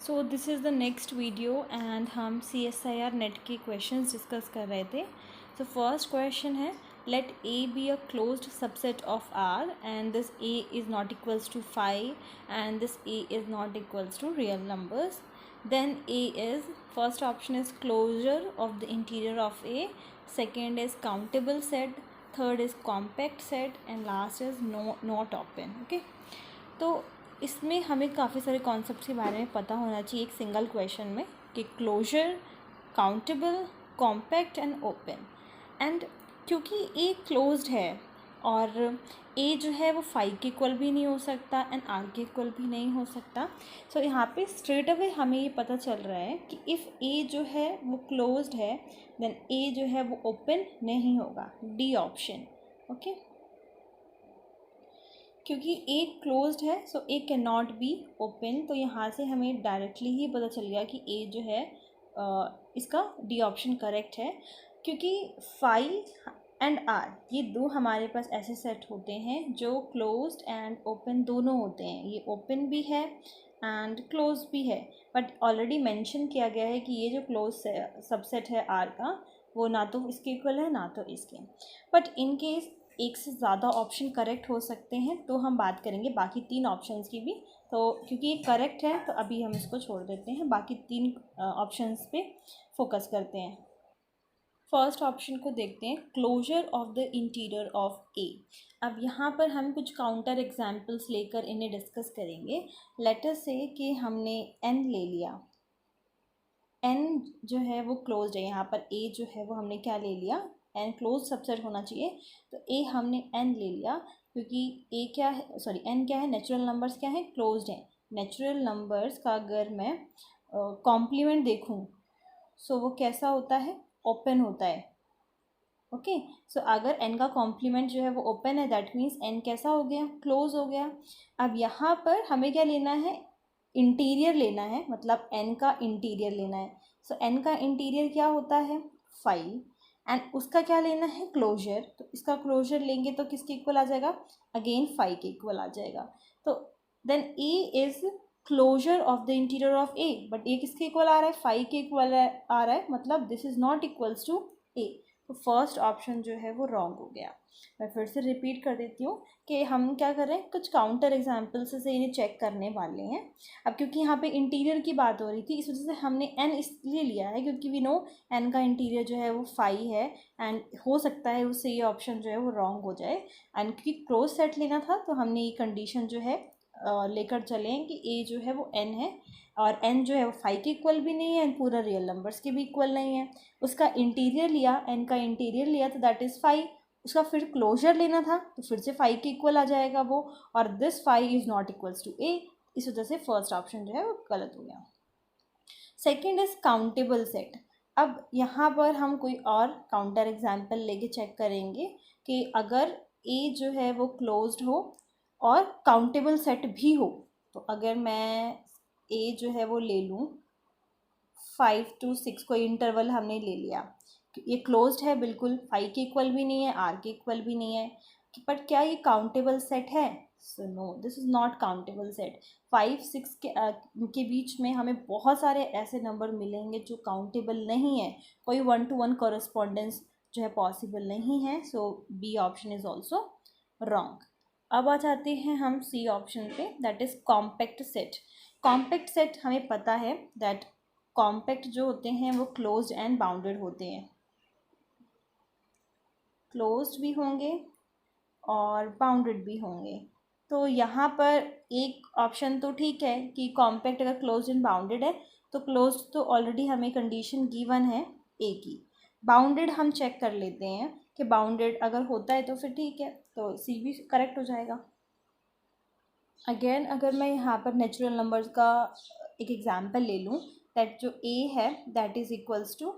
So this is the next video and हम CSIR net के questions discuss कर रहे थे. सो फर्स्ट क्वेश्चन है, let A B a closed subset of R and this A is not equals to 5 and this A is not equals to real numbers. Then A is, first option is closure of the interior of A, second is countable set, third is compact set and last is not open. Okay, तो इसमें हमें काफ़ी सारे concepts के बारे में पता होना चाहिए एक सिंगल क्वेश्चन में कि closure, countable, compact and open. And क्योंकि ए क्लोज्ड है और ए जो है वो 5 के इक्वल भी नहीं हो सकता एंड आर के इक्वल भी नहीं हो सकता. सो यहाँ पे स्ट्रेट अवे हमें ये पता चल रहा है कि इफ़ ए जो है वो क्लोज्ड है देन ए जो है वो ओपन नहीं होगा. D option. ओके, क्योंकि ए क्लोज्ड है सो ए कैन नॉट बी ओपन. तो यहाँ से हमें डायरेक्टली ही पता चल गया कि ए जो है इसका डी ऑप्शन करेक्ट है, क्योंकि 5 एंड आर ये दो हमारे पास ऐसे सेट होते हैं जो क्लोज्ड एंड ओपन दोनों होते हैं. ये ओपन भी है एंड क्लोज भी है, बट ऑलरेडी मेंशन किया गया है कि ये जो क्लोज सबसेट है आर का वो ना तो इसके इक्वल है ना तो इसके. बट इन केस एक से ज़्यादा ऑप्शन करेक्ट हो सकते हैं तो हम बात करेंगे बाकी 3 ऑप्शंस की भी. तो क्योंकि ये करेक्ट है तो अभी हम इसको छोड़ देते हैं, बाकी 3 ऑप्शंस पे फोकस करते हैं. फर्स्ट ऑप्शन को देखते हैं, closure of the interior of A. अब यहाँ पर हम कुछ काउंटर एग्जाम्पल्स लेकर इन्हें डिस्कस करेंगे. लेटर से कि हमने एन ले लिया, एन जो है वो क्लोज्ड है. यहाँ पर ए जो है वो हमने क्या ले लिया, एन क्लोज सबसेट होना चाहिए. तो ए हमने एन ले लिया क्योंकि ए क्या है, सॉरी एन क्या है, नेचुरल नंबर्स क्या है, क्लोज्ड है. नेचुरल नंबर्स का अगर मैं कॉम्प्लीमेंट देखूँ सो वो कैसा होता है, ओपन होता है. ओके, सो अगर एन का कॉम्प्लीमेंट जो है वो ओपन है दैट मीन्स एन कैसा हो गया, क्लोज हो गया. अब यहाँ पर हमें क्या लेना है, इंटीरियर लेना है, मतलब एन का इंटीरियर लेना है. सो एन का इंटीरियर क्या होता है, 5 एंड उसका क्या लेना है, क्लोजर. तो इसका क्लोजर लेंगे तो किसके इक्वल आ जाएगा, अगेन 5 के इक्वल आ जाएगा. तो then A is closure of the interior of A, but ये किसके इक्वल आ रहा है, 5 के इक्वल आ रहा है, मतलब this is not equals to A. तो फर्स्ट ऑप्शन जो है वो रॉन्ग हो गया. मैं फिर से रिपीट कर देती हूँ कि हम क्या कर रहे हैं, कुछ काउंटर एग्जाम्पल्स से इन्हें चेक करने वाले हैं. अब क्योंकि यहाँ पे इंटीरियर की बात हो रही थी इस वजह से हमने एन इसलिए लिया है क्योंकि वी नो एन का इंटीरियर जो है वो 5 है एंड हो सकता है उससे ये ऑप्शन जो है वो रॉन्ग हो जाए. एंड क्योंकि क्लोज सेट लेना था तो हमने ये कंडीशन जो है लेकर चले हैं कि ए जो है वो एन है और एन जो है वो 5 के इक्वल भी नहीं है एंड पूरा रियल नंबर्स के भी इक्वल नहीं है. उसका इंटीरियर लिया, एन का इंटीरियर लिया तो दैट इज़ 5. उसका फिर क्लोजर लेना था तो फिर से 5 के इक्वल आ जाएगा वो, और this 5 is not equals to A. इस वजह से फर्स्ट ऑप्शन जो है वो गलत हो गया. Second is countable set. अब यहाँ पर हम कोई और काउंटर एग्जाम्पल लेके चेक करेंगे कि अगर ए जो है वो क्लोज्ड हो और काउंटेबल सेट भी हो. तो अगर मैं ए जो है वो ले लूँ 5 to 6, कोई इंटरवल हमने ले लिया, ये क्लोज्ड है बिल्कुल, 5 के इक्वल भी नहीं है, आर के इक्वल भी नहीं है, बट क्या ये काउंटेबल सेट है, so no this is not countable set. 5-6 के बीच में हमें बहुत सारे ऐसे नंबर मिलेंगे जो काउंटेबल नहीं है, कोई 1-to-1 कॉरस्पॉन्डेंस जो है पॉसिबल नहीं है. So B option is also wrong. अब आ जाते हैं हम सी ऑप्शन पे, that is compact set. Compact set हमें पता है दैट कॉम्पैक्ट जो होते हैं वो क्लोज्ड एंड बाउंडेड होते हैं, क्लोज्ड भी होंगे और बाउंडेड भी होंगे. तो यहाँ पर एक ऑप्शन तो ठीक है कि कॉम्पैक्ट अगर क्लोज्ड एंड बाउंडेड है तो क्लोज्ड तो ऑलरेडी हमें कंडीशन गिवन है ए की. बाउंडेड हम चेक कर लेते हैं कि बाउंडेड अगर होता है तो फिर ठीक है, तो सी भी करेक्ट हो जाएगा. अगेन अगर मैं यहाँ पर नेचुरल नंबर्स का एक एग्जांपल ले लूँ, दैट जो ए है that is equals to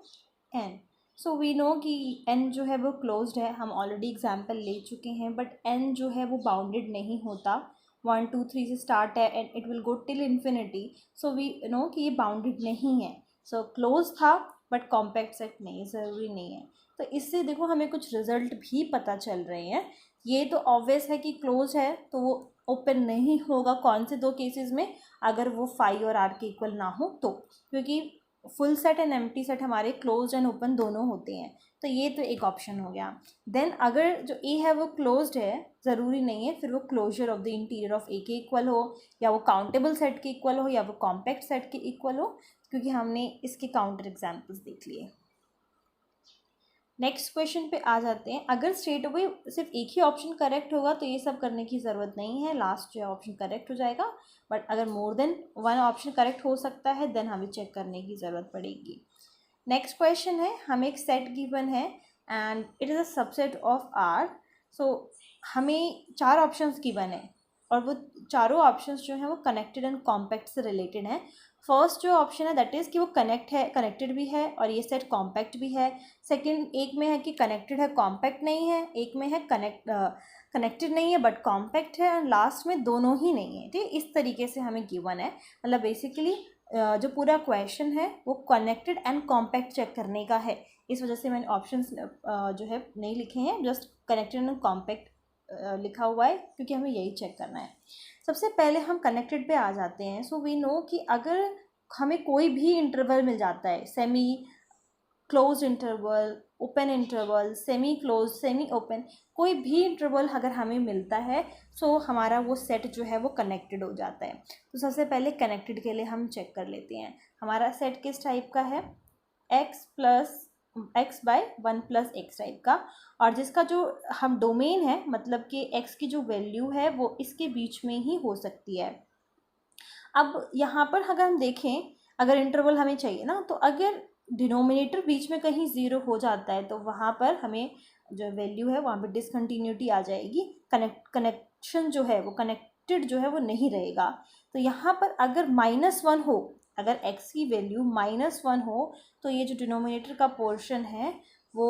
N. So we know कि एन जो है वो क्लोज्ड है, हम ऑलरेडी एग्जांपल ले चुके हैं, बट एन जो है वो बाउंडेड नहीं होता. 1 2 3 से स्टार्ट है and it will go till infinity. So we know कि ये बाउंडेड नहीं है. सो क्लोज था बट कॉम्पैक्ट सेट नहीं, ज़रूरी नहीं है. तो इससे देखो हमें कुछ रिजल्ट भी पता चल रहे हैं. ये तो ऑब्वियस है कि क्लोज है, तो वो ओपन नहीं होगा। कौन से दो केसेस में? अगर वो फाई और आर के इक्वल ना हो तो, क्योंकि full set and empty set हमारे क्लोज एंड ओपन दोनों होते हैं। तो ये तो एक ऑप्शन हो गया। देन अगर जो ए है वो क्लोज्ड है, ज़रूरी नहीं है फिर वो closure of the interior of A के इक्वल हो, या वो काउंटेबल सेट के इक्वल हो, या वो कॉम्पैक्ट सेट के इक्वल हो, क्योंकि हमने इसके काउंटर एग्जाम्पल्स देख लिए। नेक्स्ट क्वेश्चन पे आ जाते हैं। अगर स्ट्रेट अवे सिर्फ एक ही ऑप्शन करेक्ट होगा तो ये सब करने की ज़रूरत नहीं है, लास्ट जो है ऑप्शन करेक्ट हो जाएगा। बट अगर more than one option correct हो सकता है देन हमें चेक करने की ज़रूरत पड़ेगी। नेक्स्ट क्वेश्चन है, हमें एक सेट गिवन है and it is a subset of R. So हमें चार ऑप्शंस गिवन है और वो चारों ऑप्शंस जो हैं वो कनेक्टेड एंड कॉम्पैक्ट से रिलेटेड हैं। फर्स्ट जो ऑप्शन है दैट इज़ कि वो कनेक्टेड भी है और ये सेट कॉम्पैक्ट भी है। सेकंड, एक में है कि कनेक्टेड है कॉम्पैक्ट नहीं है, एक में है कनेक्टेड नहीं है बट कॉम्पैक्ट है, एंड लास्ट में दोनों ही नहीं है। ठीक, इस तरीके से हमें गिवन है। मतलब बेसिकली जो पूरा क्वेश्चन है वो कनेक्टेड एंड कॉम्पैक्ट चेक करने का है। इस वजह से मैंने ऑप्शंस जो है नहीं लिखे हैं, जस्ट कनेक्टेड एंड कॉम्पैक्ट लिखा हुआ है क्योंकि हमें यही चेक करना है। सबसे पहले हम कनेक्टेड पे आ जाते हैं। सो वी नो कि अगर हमें कोई भी इंटरवल मिल जाता है, semi close interval, open interval, semi close, semi open, कोई भी इंटरवल अगर हमें मिलता है सो हमारा वो सेट जो है वो कनेक्टेड हो जाता है। तो सबसे पहले कनेक्टेड के लिए हम चेक कर लेते हैं। हमारा सेट किस टाइप का है? x बाय 1+x टाइप का, और जिसका जो हम डोमेन है, मतलब कि x की जो वैल्यू है वो इसके बीच में ही हो सकती है। अब यहाँ पर अगर हम देखें, अगर इंटरवल हमें चाहिए ना, तो अगर डिनोमिनेटर बीच में कहीं ज़ीरो हो जाता है तो वहाँ पर हमें जो वैल्यू है वहाँ पर डिसकंटिन्यूटी आ जाएगी। कनेक्शन जो है वो कनेक्टेड जो है वो नहीं रहेगा। तो यहाँ पर अगर -1 हो, अगर x की वैल्यू -1 हो तो ये जो डिनोमिनेटर का पोर्शन है वो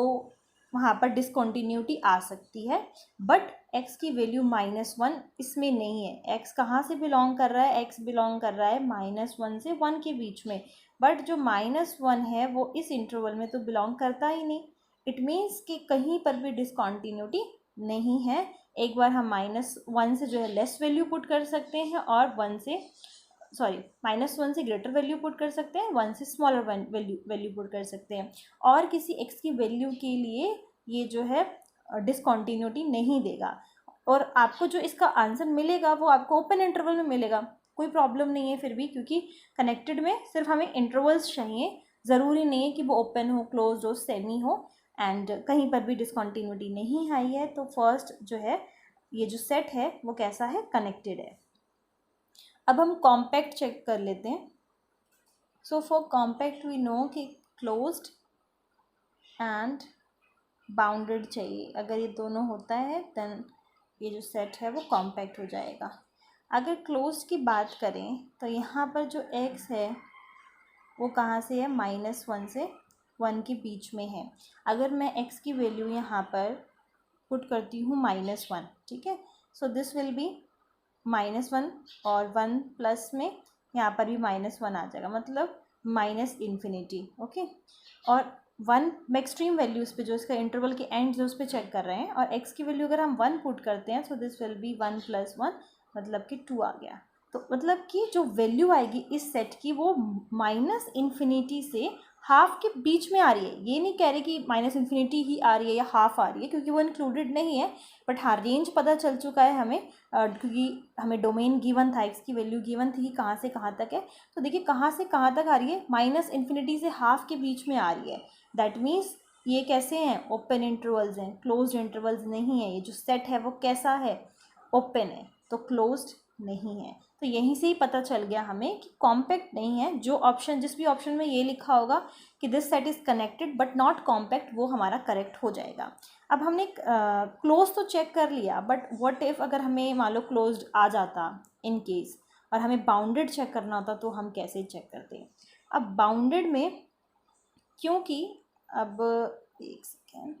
वहाँ पर डिसकंटिन्यूटी आ सकती है। बट x की वैल्यू -1 इसमें नहीं है। x कहाँ से बिलोंग कर रहा है? x बिलोंग कर रहा है -1 से 1 के बीच में। बट जो -1 है वो इस इंटरवल में तो बिलोंग करता ही नहीं। इट मीन्स कि कहीं पर भी डिसकंटिन्यूटी नहीं है। एक बार हम -1 से जो है लेस वैल्यू पुट कर सकते हैं और -1 से ग्रेटर वैल्यू पुट कर सकते हैं, 1 से स्मॉलर वैल्यू पुट कर सकते हैं, और किसी x की वैल्यू के लिए ये जो है डिसकंटिन्यूटी नहीं देगा। और आपको जो इसका आंसर मिलेगा वो आपको ओपन इंटरवल में मिलेगा, कोई प्रॉब्लम नहीं है फिर भी, क्योंकि कनेक्टेड में सिर्फ हमें इंटरवल्स चाहिए, ज़रूरी नहीं है कि वो ओपन हो, क्लोज हो, सेमी हो, एंड कहीं पर भी डिसकंटिन्यूटी नहीं आई है। तो फर्स्ट जो है ये जो सेट है वो कैसा है? कनेक्टेड है। अब हम कॉम्पैक्ट चेक कर लेते हैं। So for compact we know कि क्लोज्ड एंड बाउंडेड चाहिए। अगर ये दोनों होता है देन ये जो सेट है वो कॉम्पैक्ट हो जाएगा। अगर क्लोज्ड की बात करें तो यहाँ पर जो x है वो कहाँ से है? -1 से 1 के बीच में है। अगर मैं x की वैल्यू यहाँ पर पुट करती हूँ -1, ठीक है, सो दिस विल बी -1 और 1 प्लस में यहाँ पर भी -1 आ जाएगा, मतलब -∞। ओके, और 1 एक्सट्रीम वैल्यूज़ पे जो इसका इंटरवल के एंड जो उस पर चेक कर रहे हैं, और x की वैल्यू अगर हम 1 पुट करते हैं सो दिस विल बी 1 + 1, मतलब कि 2 आ गया। तो मतलब कि जो वैल्यू आएगी इस सेट की वो -∞ से हाफ के बीच में आ रही है। ये नहीं कह रहे कि -∞ ही आ रही है या हाफ आ रही है, क्योंकि वो इंक्लूडेड नहीं है। बट हाँ, रेंज पता चल चुका है हमें, क्योंकि हमें डोमेन गिवन था, x की वैल्यू गिवन थी कि कहाँ से कहाँ तक है। तो देखिए कहाँ से कहाँ तक आ रही है? -∞ से हाफ के बीच में आ रही है। दैट मीन्स ये कैसे हैं? ओपन इंटरवल्स हैं, क्लोज्ड इंटरवल्स नहीं है। ये जो सेट है वो कैसा है? ओपन है, तो क्लोज्ड नहीं है। तो यहीं से ही पता चल गया हमें कि कॉम्पैक्ट नहीं है। जो ऑप्शन, जिस भी ऑप्शन में ये लिखा होगा कि this set is connected but not compact, वो हमारा करेक्ट हो जाएगा। अब हमने क्लोज तो चेक कर लिया, बट व्हाट इफ़ अगर हमें मान लो क्लोज्ड आ जाता इन केस, और हमें बाउंडेड चेक करना होता तो हम कैसे चेक करते हैं? अब बाउंडेड में, क्योंकि अब एक सेकेंड,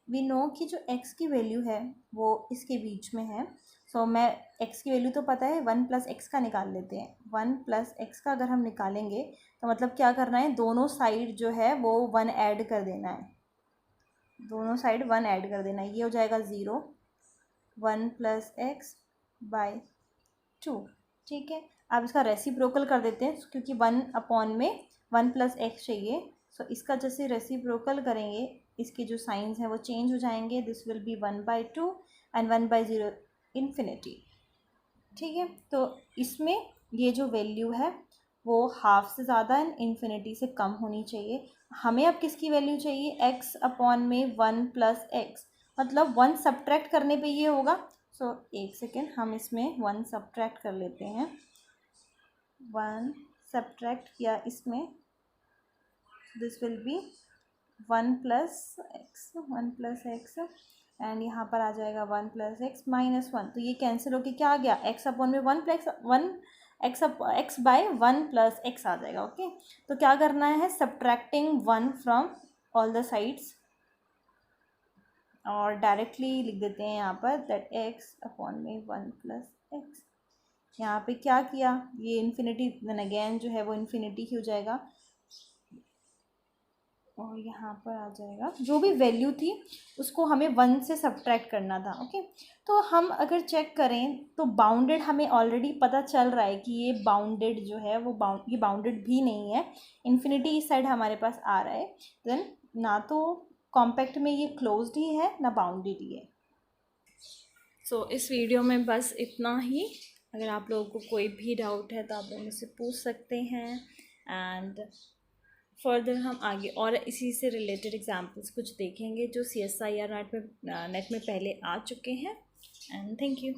वी नो कि जो x की वैल्यू है वो इसके बीच में है। सो मैं x की वैल्यू तो पता है, 1 + x का निकाल लेते हैं। 1 + x का अगर हम निकालेंगे तो मतलब क्या करना है? दोनों साइड जो है वो 1 ऐड कर देना है। दोनों साइड 1 ऐड कर देना, ये हो जाएगा 0, 1 + x/2। ठीक है, अब इसका रेसिप्रोकल कर देते हैं क्योंकि 1 में 1 + x चाहिए। सो इसका जैसे रेसिप्रोकल करेंगे, इसके जो साइंस हैं वो चेंज हो जाएंगे। This will be 1/2 and 1/0 infinity. ठीक है, तो इसमें ये जो वैल्यू है वो हाफ से ज़्यादा एंड इन्फिनिटी से कम होनी चाहिए। हमें अब किसकी वैल्यू चाहिए, x/में 1 + x, मतलब 1 सब्ट्रैक्ट करने पे ये होगा। सो एक सेकेंड, हम इसमें 1 सब्ट्रैक्ट कर लेते हैं। 1 सब्ट्रैक्ट किया इसमें, this will be 1 + x and यहाँ पर आ जाएगा 1 + x - 1। तो ये कैंसिल होके क्या आ गया, x/में 1 x/1 + x आ जाएगा। ओके, तो क्या करना है, subtracting 1 from all the sides, और डायरेक्टली लिख देते हैं यहाँ पर दैट x/में 1 + x। यहाँ पे क्या किया, ये इन्फिनिटी देन अगेन जो है वो इन्फिनिटी ही हो जाएगा, और यहाँ पर आ जाएगा जो भी वैल्यू थी उसको हमें 1 से सब्ट्रैक्ट करना था। ओके, तो हम अगर चेक करें तो बाउंडेड हमें ऑलरेडी पता चल रहा है कि ये बाउंडेड जो है वो ये बाउंडेड भी नहीं है, इन्फिनिटी इस साइड हमारे पास आ रहा है। देन ना तो कॉम्पैक्ट में ये क्लोज्ड ही है ना बाउंडेड ही है। सो इस वीडियो में बस इतना ही। अगर आप लोगों को कोई भी डाउट है तो आप लोग मुझसे पूछ सकते हैं, एंड फर्दर हम आगे और इसी से रिलेटेड एग्जांपल्स कुछ देखेंगे जो CSIR नेट में पहले आ चुके हैं। And thank you.